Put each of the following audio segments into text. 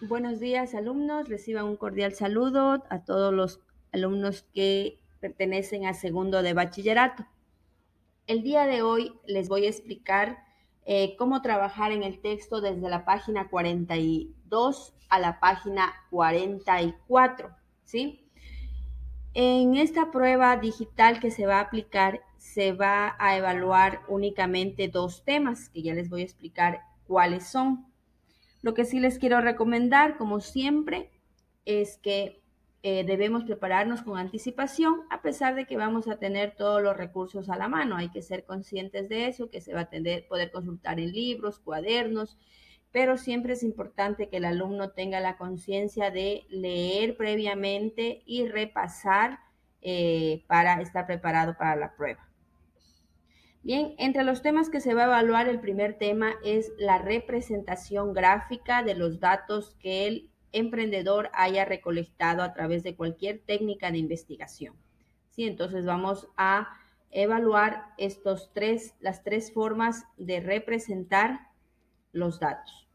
Buenos días, alumnos. Reciban un cordial saludo a todos los alumnos que pertenecen a segundo de bachillerato. El día de hoy les voy a explicar cómo trabajar en el texto desde la página 42 a la página 44, ¿sí? En esta prueba digital que se va a aplicar, se va a evaluar únicamente dos temas, que ya les voy a explicar cuáles son. Lo que sí les quiero recomendar, como siempre, es que debemos prepararnos con anticipación, a pesar de que vamos a tener todos los recursos a la mano. Hay que ser conscientes de eso, que se va a poder consultar en libros, cuadernos, pero siempre es importante que el alumno tenga la conciencia de leer previamente y repasar para estar preparado para la prueba. Bien, entre los temas que se va a evaluar, el primer tema es la representación gráfica de los datos que el emprendedor haya recolectado a través de cualquier técnica de investigación. Sí, entonces vamos a evaluar las tres formas de representar los datos.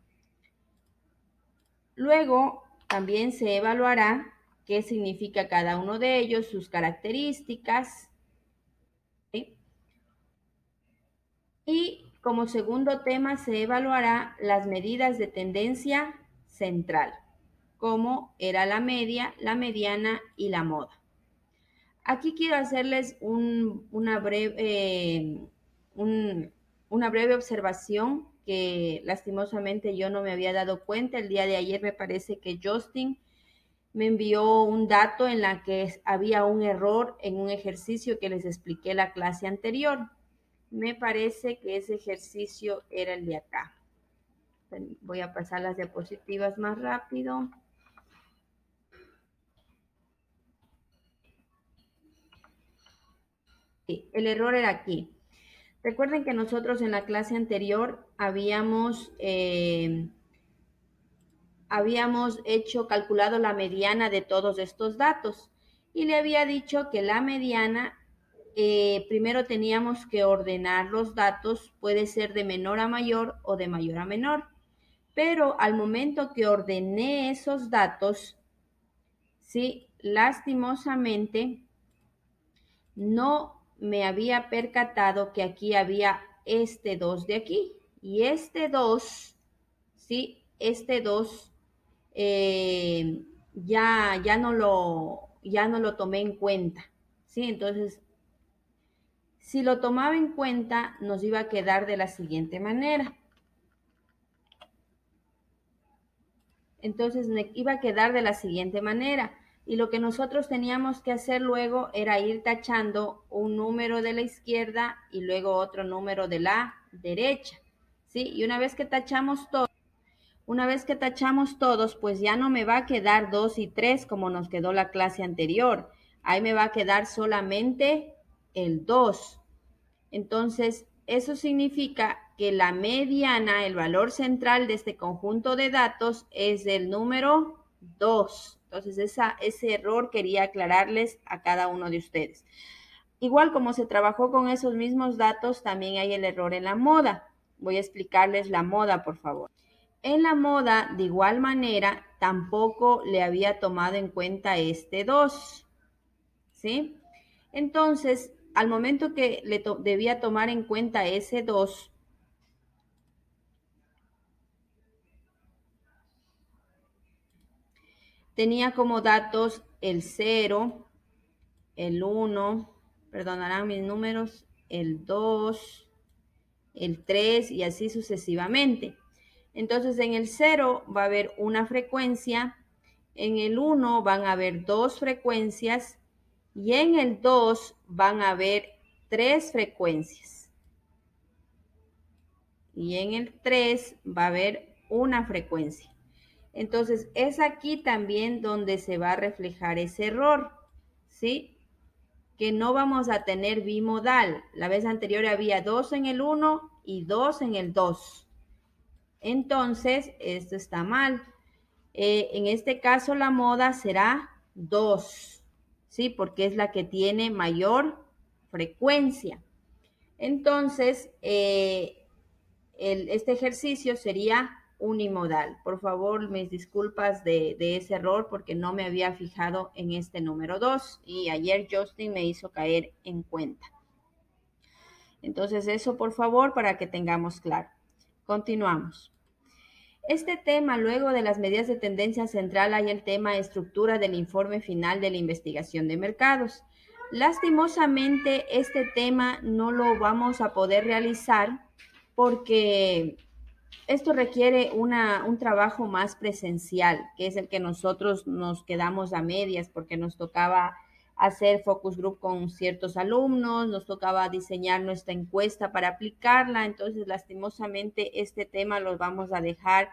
Luego, también se evaluará qué significa cada uno de ellos, sus características, ¿sí? Y como segundo tema se evaluará las medidas de tendencia central, como era la media, la mediana y la moda. Aquí quiero hacerles una breve observación que lastimosamente yo no me había dado cuenta. El día de ayer me parece que Justin me envió un dato en la que había un error en un ejercicio que les expliqué la clase anterior. Me parece que ese ejercicio era el de acá. Voy a pasar las diapositivas más rápido. Sí, el error era aquí. Recuerden que nosotros en la clase anterior habíamos calculado la mediana de todos estos datos y le había dicho que la mediana, primero teníamos que ordenar los datos, puede ser de menor a mayor o de mayor a menor. Pero al momento que ordené esos datos, sí, lastimosamente no me había percatado que aquí había este 2 de aquí. Y este 2, sí, este 2 ya no lo tomé en cuenta. Sí, entonces, si lo tomaba en cuenta, nos iba a quedar de la siguiente manera. Entonces me iba a quedar de la siguiente manera. Y lo que nosotros teníamos que hacer luego era ir tachando un número de la izquierda y luego otro número de la derecha. ¿Sí? Y una vez que tachamos todos, pues ya no me va a quedar 2 y 3 como nos quedó la clase anterior. Ahí me va a quedar solamente el 2. Entonces, eso significa que la mediana, el valor central de este conjunto de datos es el número 2. Entonces, ese error quería aclararles a cada uno de ustedes. Igual como se trabajó con esos mismos datos, también hay el error en la moda. Voy a explicarles la moda, por favor. En la moda, de igual manera, tampoco le había tomado en cuenta este 2. ¿Sí? Entonces, al momento que debía tomar en cuenta ese 2, tenía como datos el 0, el 1, perdonarán mis números, el 2, el 3 y así sucesivamente. Entonces, en el 0 va a haber una frecuencia, en el 1 van a haber dos frecuencias y en el 2 van a haber tres frecuencias. Y en el 3 va a haber una frecuencia. Entonces, es aquí también donde se va a reflejar ese error, ¿sí? Que no vamos a tener bimodal. La vez anterior había 2 en el 1 y 2 en el 2. Entonces, esto está mal. En este caso, la moda será 2, ¿sí? Porque es la que tiene mayor frecuencia. Entonces, este ejercicio sería unimodal. Por favor, mis disculpas de ese error porque no me había fijado en este número 2 y ayer Justin me hizo caer en cuenta. Entonces eso por favor para que tengamos claro. Continuamos. Este tema, luego de las medidas de tendencia central, hay el tema estructura del informe final de la investigación de mercados. Lastimosamente, este tema no lo vamos a poder realizar porque esto requiere un trabajo más presencial, que es el que nosotros nos quedamos a medias porque nos tocaba hacer focus group con ciertos alumnos, nos tocaba diseñar nuestra encuesta para aplicarla, entonces lastimosamente este tema lo vamos a dejar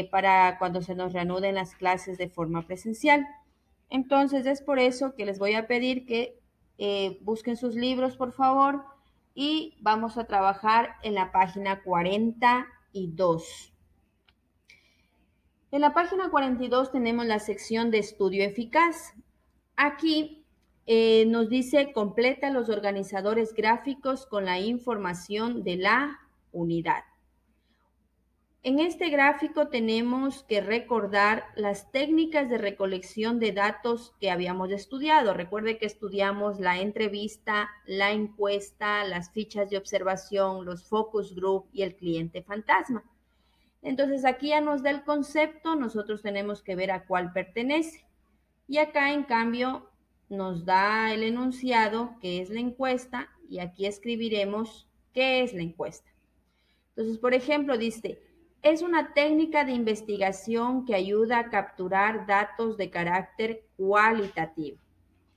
para cuando se nos reanuden las clases de forma presencial. Entonces es por eso que les voy a pedir que busquen sus libros, por favor, y vamos a trabajar en la página 42. En la página 42 tenemos la sección de estudio eficaz. Aquí nos dice completa los organizadores gráficos con la información de la unidad. En este gráfico tenemos que recordar las técnicas de recolección de datos que habíamos estudiado. Recuerde que estudiamos la entrevista, la encuesta, las fichas de observación, los focus group y el cliente fantasma. Entonces aquí ya nos da el concepto, nosotros tenemos que ver a cuál pertenece. Y acá en cambio nos da el enunciado que es la encuesta y aquí escribiremos qué es la encuesta. Entonces, por ejemplo, dice, es una técnica de investigación que ayuda a capturar datos de carácter cualitativo.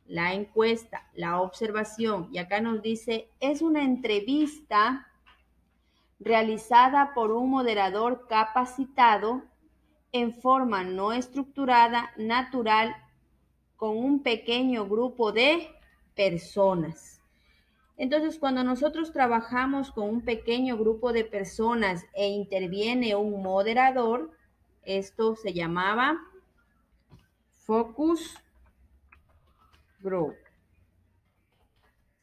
La encuesta, la observación, y acá nos dice, es una entrevista realizada por un moderador capacitado en forma no estructurada, natural, con un pequeño grupo de personas. Entonces, cuando nosotros trabajamos con un pequeño grupo de personas e interviene un moderador, esto se llamaba focus group.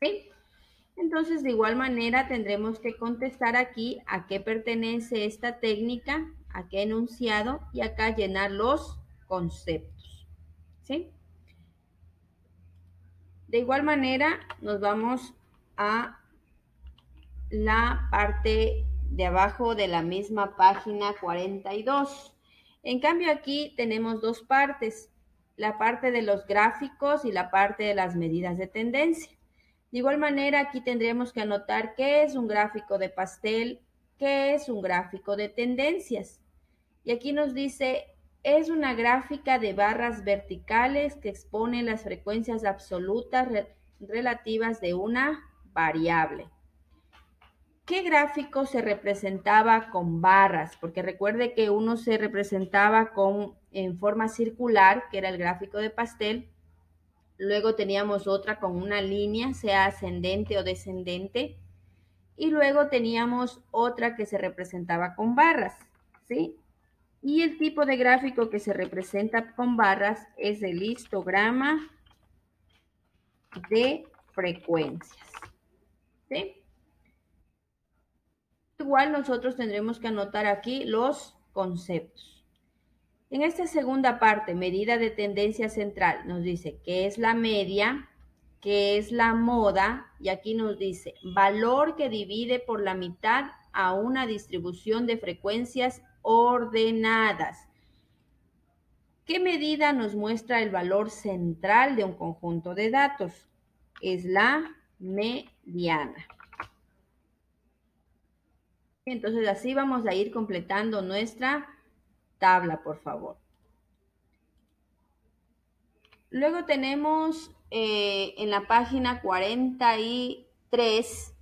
¿Sí? Entonces, de igual manera, tendremos que contestar aquí a qué pertenece esta técnica, a qué enunciado y acá llenar los conceptos. ¿Sí? De igual manera, nos vamos a la parte de abajo de la misma página 42. En cambio aquí tenemos dos partes, la parte de los gráficos y la parte de las medidas de tendencia. De igual manera aquí tendremos que anotar qué es un gráfico de pastel, qué es un gráfico de tendencias. Y aquí nos dice, es una gráfica de barras verticales que expone las frecuencias absolutas relativas de una variable. ¿Qué gráfico se representaba con barras? Porque recuerde que uno se representaba en forma circular, que era el gráfico de pastel. Luego teníamos otra con una línea, sea ascendente o descendente. Y luego teníamos otra que se representaba con barras, ¿sí? Y el tipo de gráfico que se representa con barras es el histograma de frecuencias, ¿sí? Igual nosotros tendremos que anotar aquí los conceptos. En esta segunda parte, medida de tendencia central, nos dice qué es la media, qué es la moda, y aquí nos dice valor que divide por la mitad a una distribución de frecuencias ordenadas. ¿Qué medida nos muestra el valor central de un conjunto de datos? Es la mediana. Entonces así vamos a ir completando nuestra tabla, por favor. Luego tenemos en la página 43,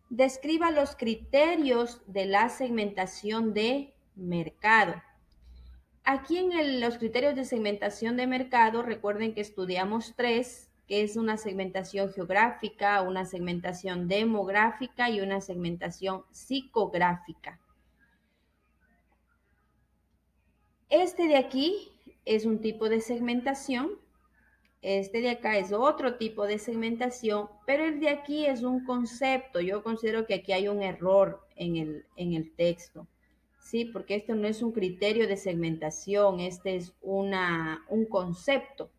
describa los criterios de la segmentación de mercado. Aquí en los criterios de segmentación de mercado, recuerden que estudiamos tres, que es una segmentación geográfica, una segmentación demográfica y una segmentación psicográfica. Este de aquí es un tipo de segmentación, este de acá es otro tipo de segmentación, pero el de aquí es un concepto. Yo considero que aquí hay un error en el texto. ¿sí? Porque esto no es un criterio de segmentación, este es un concepto.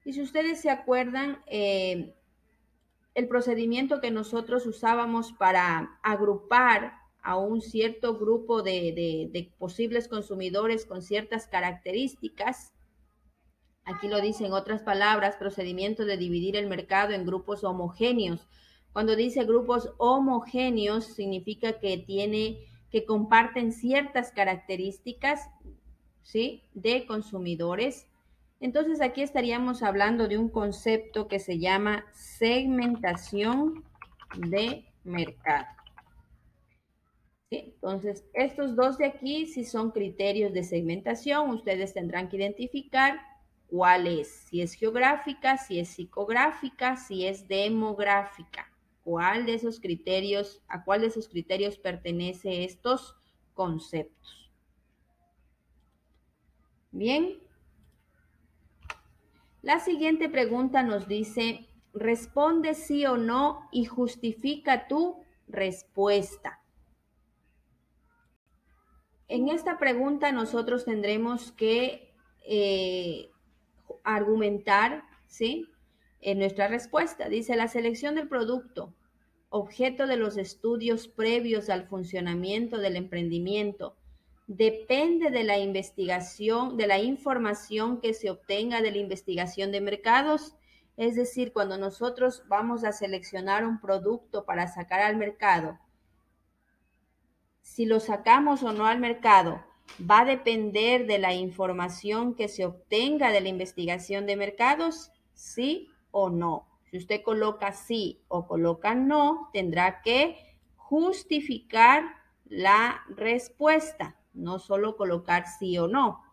Y si ustedes se acuerdan, el procedimiento que nosotros usábamos para agrupar a un cierto grupo de posibles consumidores con ciertas características, aquí lo dice en otras palabras, procedimiento de dividir el mercado en grupos homogéneos. Cuando dice grupos homogéneos, significa que comparten ciertas características, ¿sí?, de consumidores. Entonces aquí estaríamos hablando de un concepto que se llama segmentación de mercado. ¿Sí? Entonces, estos dos de aquí sí son criterios de segmentación. Ustedes tendrán que identificar cuál es, si es geográfica, si es psicográfica, si es demográfica. ¿Cuál de esos criterios, a cuál de esos criterios pertenece estos conceptos? Bien. La siguiente pregunta nos dice, responde sí o no y justifica tu respuesta. En esta pregunta nosotros tendremos que argumentar, ¿sí?, en nuestra respuesta. Dice, la selección del producto, objeto de los estudios previos al funcionamiento del emprendimiento, depende de la investigación, de la información que se obtenga de la investigación de mercados. Es decir, cuando nosotros vamos a seleccionar un producto para sacar al mercado, si lo sacamos o no al mercado, va a depender de la información que se obtenga de la investigación de mercados, sí o no. Si usted coloca sí o coloca no, tendrá que justificar la respuesta, no solo colocar sí o no,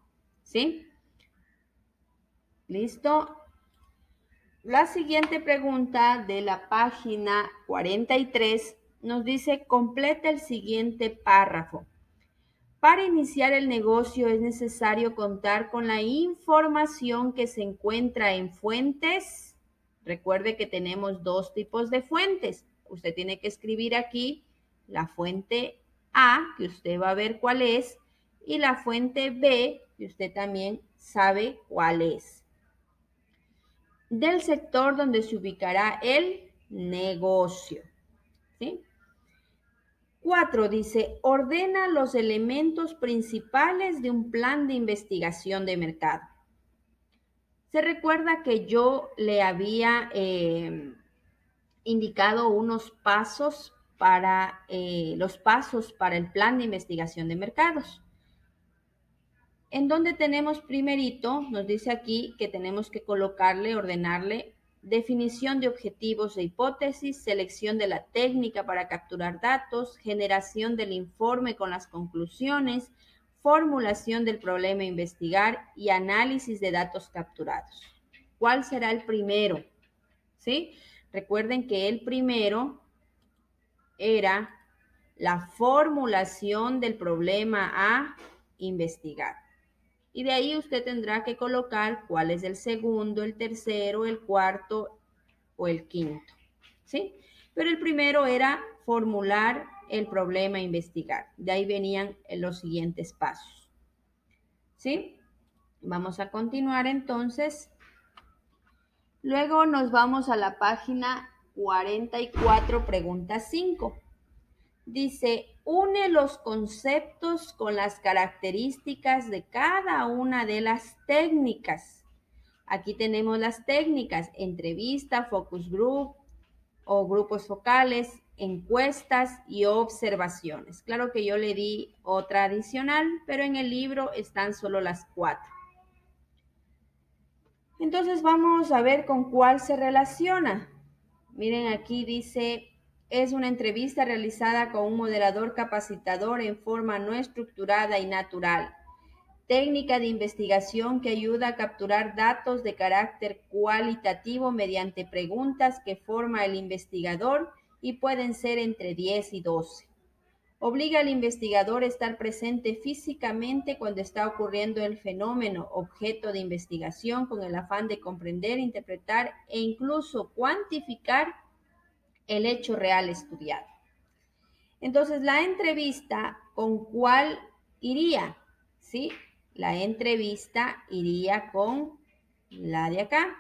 ¿sí? ¿Listo? La siguiente pregunta de la página 43 nos dice, completa el siguiente párrafo. Para iniciar el negocio es necesario contar con la información que se encuentra en fuentes. Recuerde que tenemos dos tipos de fuentes. Usted tiene que escribir aquí la fuente A, que usted va a ver cuál es, y la fuente B, que usted también sabe cuál es. Del sector donde se ubicará el negocio, ¿sí? 4 dice, ordena los elementos principales de un plan de investigación de mercado. Se recuerda que yo le había indicado unos pasos para los pasos para el plan de investigación de mercados. En donde tenemos primerito, nos dice aquí que tenemos que colocarle, ordenarle definición de objetivos e hipótesis, selección de la técnica para capturar datos, generación del informe con las conclusiones, formulación del problema a investigar y análisis de datos capturados. ¿Cuál será el primero? ¿Sí? Recuerden que el primero era la formulación del problema a investigar. Y de ahí usted tendrá que colocar cuál es el segundo, el tercero, el cuarto o el quinto, ¿sí? Pero el primero era formular el problema a investigar. De ahí venían los siguientes pasos, ¿sí? Vamos a continuar entonces. Luego nos vamos a la página 44, pregunta 5. Dice, une los conceptos con las características de cada una de las técnicas. Aquí tenemos las técnicas, entrevista, focus group o grupos focales, encuestas y observaciones. Claro que yo le di otra adicional, pero en el libro están solo las 4. Entonces vamos a ver con cuál se relaciona. Miren, aquí dice, es una entrevista realizada con un moderador capacitador en forma no estructurada y natural. Técnica de investigación que ayuda a capturar datos de carácter cualitativo mediante preguntas que forma el investigador y pueden ser entre 10 y 12. Obliga al investigador a estar presente físicamente cuando está ocurriendo el fenómeno objeto de investigación con el afán de comprender, interpretar e incluso cuantificar el hecho real estudiado. Entonces, la entrevista, ¿con cuál iría, ¿sí? La entrevista iría con la de acá,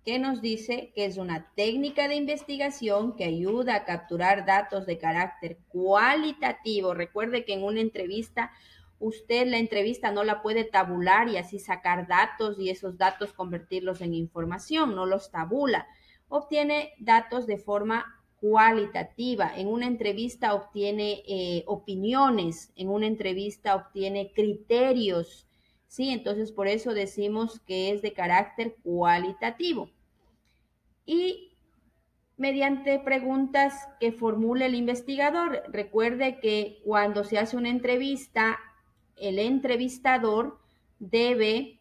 que nos dice que es una técnica de investigación que ayuda a capturar datos de carácter cualitativo. Recuerde que en una entrevista, usted la entrevista no la puede tabular y así sacar datos y esos datos convertirlos en información, no los tabula. Obtiene datos de forma cualitativa. En una entrevista obtiene opiniones, en una entrevista obtiene criterios. Sí, entonces por eso decimos que es de carácter cualitativo. Y mediante preguntas que formule el investigador. Recuerde que cuando se hace una entrevista, el entrevistador debe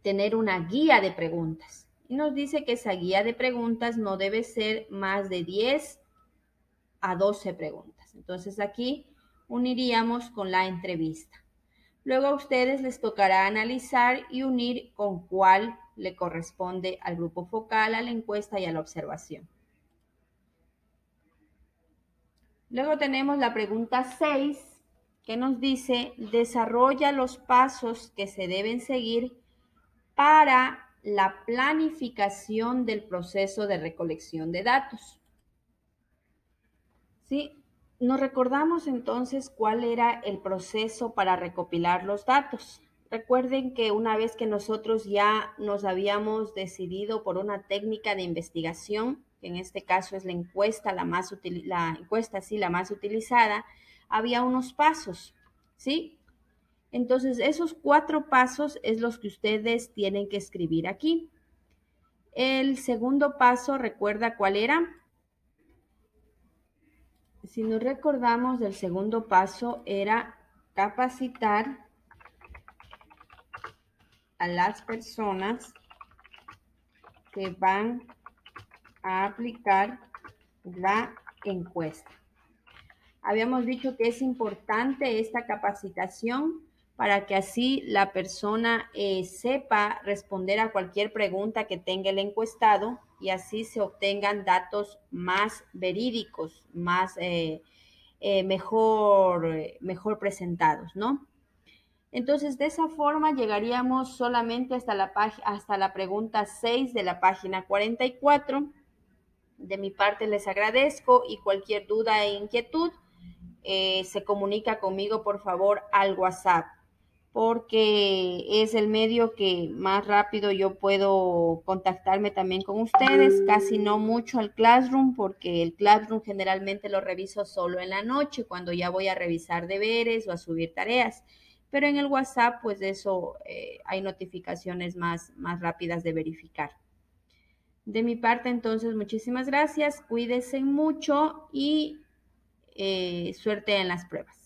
tener una guía de preguntas. Y nos dice que esa guía de preguntas no debe ser más de 10 a 12 preguntas. Entonces aquí uniríamos con la entrevista. Luego a ustedes les tocará analizar y unir con cuál le corresponde al grupo focal, a la encuesta y a la observación. Luego tenemos la pregunta 6, que nos dice, desarrolla los pasos que se deben seguir para la planificación del proceso de recolección de datos. ¿Sí? Nos recordamos entonces cuál era el proceso para recopilar los datos. Recuerden que una vez que nosotros ya nos habíamos decidido por una técnica de investigación, que en este caso es la encuesta, la más utilizada, había unos pasos, ¿sí? Entonces, esos 4 pasos es los que ustedes tienen que escribir aquí. El segundo paso, ¿recuerda cuál era? Si nos recordamos, el segundo paso era capacitar a las personas que van a aplicar la encuesta. Habíamos dicho que es importante esta capacitación para que así la persona sepa responder a cualquier pregunta que tenga el encuestado y así se obtengan datos más verídicos, más mejor presentados, ¿no? Entonces, de esa forma llegaríamos solamente hasta la pregunta 6 de la página 44. De mi parte les agradezco y cualquier duda e inquietud se comunica conmigo por favor al WhatsApp, porque es el medio que más rápido yo puedo contactarme también con ustedes, casi no mucho al Classroom, porque el Classroom generalmente lo reviso solo en la noche, cuando ya voy a revisar deberes o a subir tareas, pero en el WhatsApp pues eso hay notificaciones más rápidas de verificar. De mi parte entonces muchísimas gracias, cuídense mucho y suerte en las pruebas.